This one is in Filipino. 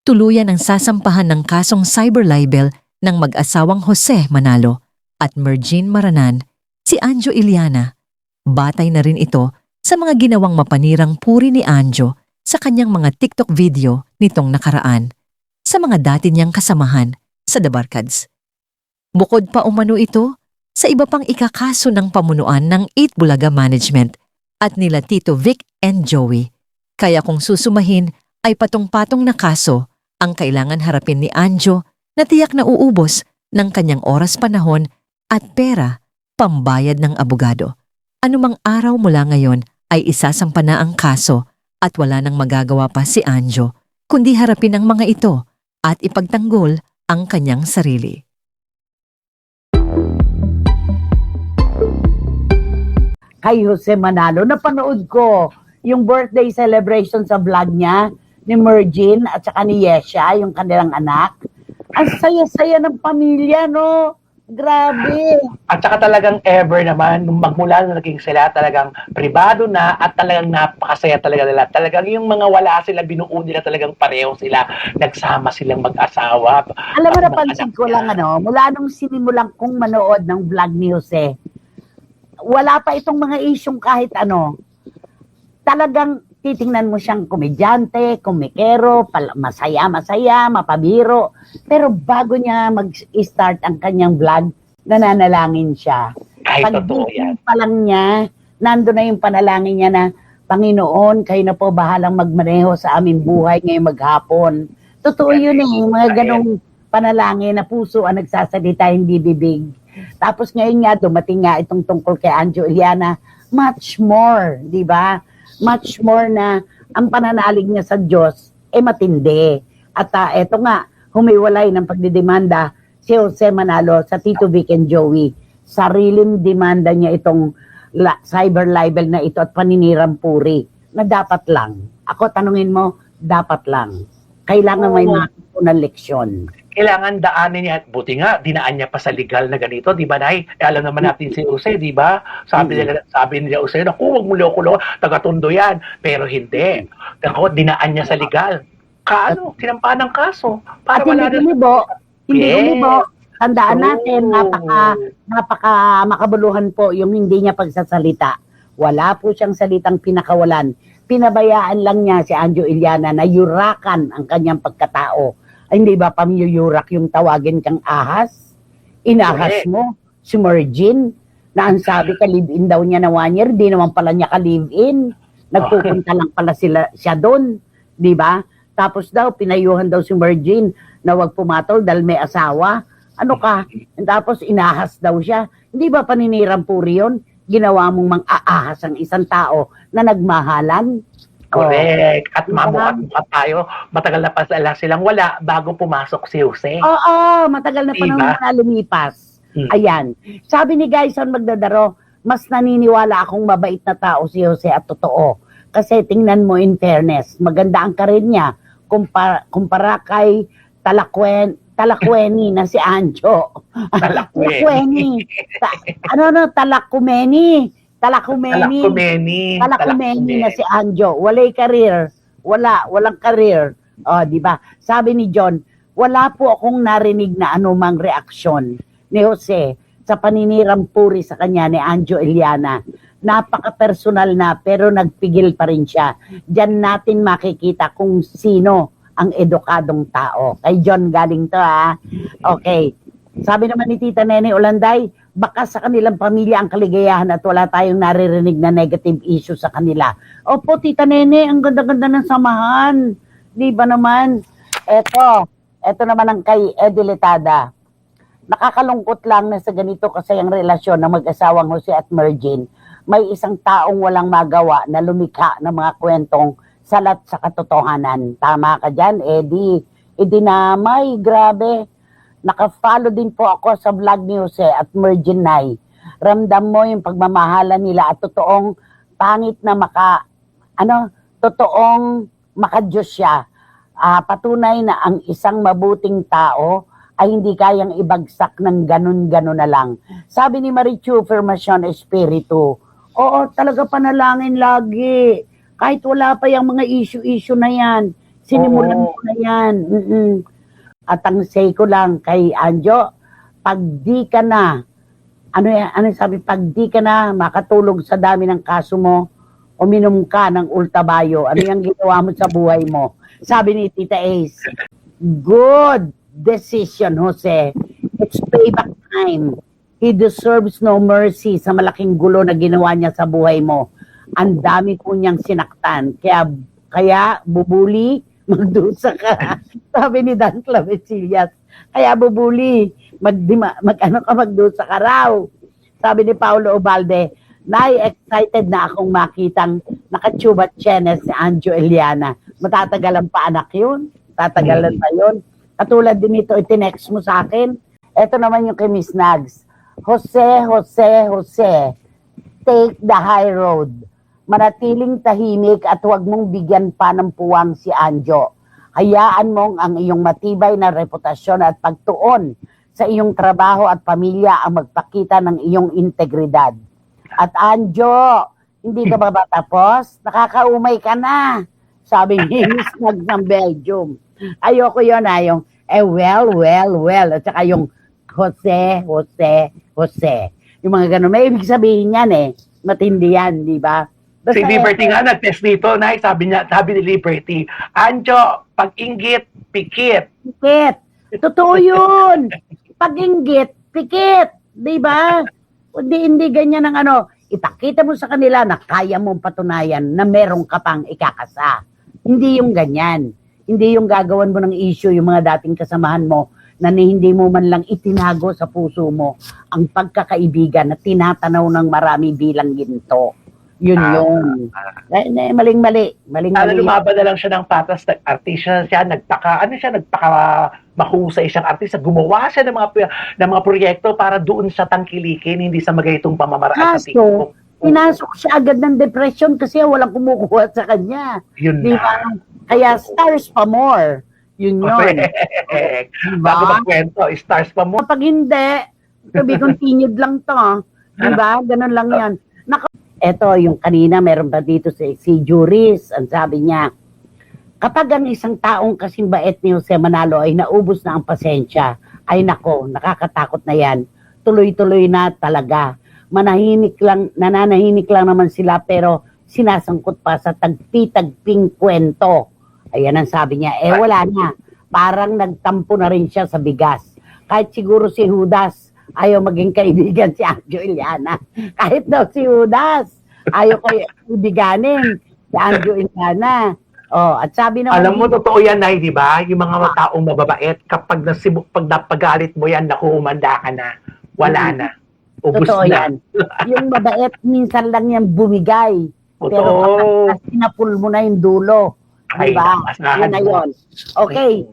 Tuluyan ang sasampahan ng kasong cyber libel ng mag-asawang Jose Manalo at Mergine Maranan, si Anjo Iliana. Batay na rin ito sa mga ginawang mapanirang puri ni Anjo sa kanyang mga TikTok video nitong nakaraan sa mga dati niyang kasamahan sa The Barkads. Bukod pa umano ito sa iba pang ikakaso ng pamunuan ng Eat Bulaga Management at nila Tito Vic and Joey. Kaya kung susumahin ay patong-patong na kaso ang kailangan harapin ni Anjo na tiyak na uubos ng kanyang oras panahon at pera pambayad ng abogado. Anumang araw mula ngayon ay isasampa na ang kaso at wala nang magagawa pa si Anjo kundi harapin ang mga ito at ipagtanggol ang kanyang sarili. Kay Jose Manalo, napanood ko yung birthday celebration sa vlog niya ni Mergine at saka ni Yesha, yung kanilang anak. Ang saya-saya ng pamilya, no? Grabe. At saka talagang ever naman, nung magmula na naging sila, talagang pribado na at talagang napakasaya talaga nila. Talagang yung mga wala sila, binuo nila talagang pareho sila. Nagsama silang mag-asawa. Alam mo, napansin ko lang, mula nung sinimulan kong manood ng vlog ni Jose, wala pa itong mga isyong kahit ano. Talagang titingnan mo siyang komedyante, komikero, masaya-masaya, mapabiro. Pero bago niya mag-start ang kanyang vlog, nananalangin siya. Ay, totoo yan. Pa lang niya, nando na yung panalangin niya na, Panginoon, kayo na po bahalang magmaneho sa aming buhay ngayong maghapon. Totoo yun yung mga ganong panalangin na puso ang nagsasalita, hindi bibig. Tapos ngayon nga, dumating nga itong tungkol kay Anjo Iliana, much more, di ba? Much more na ang pananalig niya sa Diyos matindi. At eto nga, humiwalay ng pagdidemanda si Jose Manalo sa Tito Vic and Joey. Sariling demanda niya itong cyber libel na ito at paninirang puri na dapat lang. Ako tanungin mo, dapat lang. Kailangan may matutunan leksyon. Kailangan daanin niya at buti nga, dinaan niya pa sa legal na ganito, di ba, Nay? Alam naman natin si Jose, di ba? Sabi nila Jose, naku, huwag mo loko-loko, taga-Tondo yan. Pero hindi. Ako, dinaan niya sa legal. Tinampahan ng kaso. Para at hindi gumibo, tandaan natin, napaka makabuluhan po yung hindi niya pagsasalita. Wala po siyang salitang pinakawalan. Pinabayaan lang niya si Anjo Iliana na yurakan ang kanyang pagkatao. Ay, hindi ba pamiyuyurak yung tawagin kang ahas? Inahas mo si Mergine na ang sabi ka live-in daw niya na 1 year, di naman pala niya ka live-in. Nagpupunta lang pala siya doon, di ba? Tapos daw, pinayuhan daw si Mergine na wag pumatol dahil may asawa. Ano ka? Tapos inahas daw siya. Hindi ba paninirang puri yun? Ginawa mong mang-aahas ang isang tao na nagmahalan? Correct. At mamukha tayo, matagal na pa silang wala bago pumasok si Jose. Oo, matagal na panahon na lumipas. Ayan. Sabi ni Gaison Magdadaro, mas naniniwala akong mabait na tao si Jose at totoo. Kasi tingnan mo in fairness, maganda ang karir niya kumpara kay Talakweni na si Anjo. Talakumeni. Talakumeni na si Anjo. Walang career. Di ba? Sabi ni John, wala po akong narinig na anumang reaksyon ni Jose sa paninirang puri sa kanya ni Anjo Iliana. Napaka-personal na pero nagpigil pa rin siya. Diyan natin makikita kung sino ang edukadong tao. Kay John galing to, ha? Okay. Sabi naman ni Tita Nene Olanday, baka sa kanilang pamilya ang kaligayahan at wala tayong naririnig na negative issue sa kanila. Opo, Tita Nene, ang ganda-ganda ng samahan. Di ba naman? Eto naman ang kay Edilitada. Nakakalungkot lang na sa ganito kasi ang relasyon ng mag-asawang Jose at Mergine, may isang taong walang magawa na lumikha ng mga kwentong salat sa katotohanan. Tama ka dyan, Eddie. Idinamay, grabe. Naka-follow din po ako sa vlog ni Jose at Mergine Nay. Ramdam mo yung pagmamahalan nila at totoong pangit na totoong makadiyos siya. Patunay na ang isang mabuting tao ay hindi kayang ibagsak ng ganun-ganun na lang. Sabi ni Marichu Formacion Espiritu, oo, talaga panalangin lagi. Kahit wala pa yung mga issue-issue na yan, Sinimulan Oo. ko na yan. At ang say ko lang kay Anjo, pag di ka na, ano sabi, pag di ka na makatulog sa dami ng kaso mo, uminom ka ng Ultabayo, ano yung ginawa mo sa buhay mo? Sabi ni Tita Ace, good decision, Jose. It's payback time. He deserves no mercy sa malaking gulo na ginawa niya sa buhay mo. Ang dami po niyang sinaktan. Kaya bubuli, magdusa ka. Sabi ni Dan Clavecillas, kaya bubuli, magdusa ka raw. Sabi ni Paulo Ubalde, excited na akong makitang nakachubat chenes si Anjo Eliana. Matatagalan pa anak yun. Tatagalan pa yun. Katulad din ito, itinext mo sa akin. Ito naman yung kay Miss Nags. Jose, take the high road. Manatiling tahimik at huwag mong bigyan pa ng puwang si Anjo. Hayaan mong ang iyong matibay na reputasyon at pagtuon sa iyong trabaho at pamilya ang magpakita ng iyong integridad. At Anjo, hindi ka ba tapos? Nakakaumay ka na. Sabi ni Miss Nags ng Belgium. Ayoko yun, yung well. At saka yung Jose. Yung mga ganun. May ibig sabihin yan matindi yan, di ba? Si Liberty nga nag-test dito, Nay. Sabi ni Liberty, Anjo, pag-inggit, pikit. Pikit. Totoo yun. Pag-inggit, pikit. Di ba? Hindi ganyan ang ipakita mo sa kanila na kaya mong patunayan na meron ka pang ikakasa. Hindi yung ganyan. Hindi yung gagawan mo ng issue yung mga dating kasamahan mo na hindi mo man lang itinago sa puso mo ang pagkakaibigan na tinatanaw ng marami bilang ginto. Yun. Maling-mali. Lumaban na lang siya ng patas, artista siya, nagpaka mahusay siyang artista, gumawa siya ng mga proyekto para doon sa tangkilikin, hindi sa magaytong pamamaraan sa TikTok. Pinasok siya agad ng depression kasi walang kumukuha sa kanya. Yun Di ba? Kaya stars pa more. Yun. Bago magkwento, stars pa more. Kapag hindi, sabi continued lang to. Di ba? Ganun lang yan. Eto, yung kanina, meron pa dito si Juris. Ang sabi niya, kapag ang isang taong kasing bait ni Jose Manalo ay naubos na ang pasensya, ay nako, nakakatakot na yan. Tuloy-tuloy na talaga. Nananahinik lang naman sila pero sinasangkot pa sa tagpi-tagping kwento. Ayan ang sabi niya. Wala na. Parang nagtampo na rin siya sa bigas. Kahit siguro si Judas, ayaw maging kaibigan si Anjo Eliana. Kahit daw si Judas, ayaw ko ibiganin si Anjo Eliana. At sabi naman... Alam mo, totoo yan, Nay, di ba? Yung mga taong mababait, pag napagalit mo yan, naku, umanda ka na. Wala na. Ubus totoo na. Yan. Yung mabait, minsan lang yan bumigay. Totoo. Pero kapag sinapul mo na yung dulo, Ay, diba? asahan Yun na mo. yun. Okay,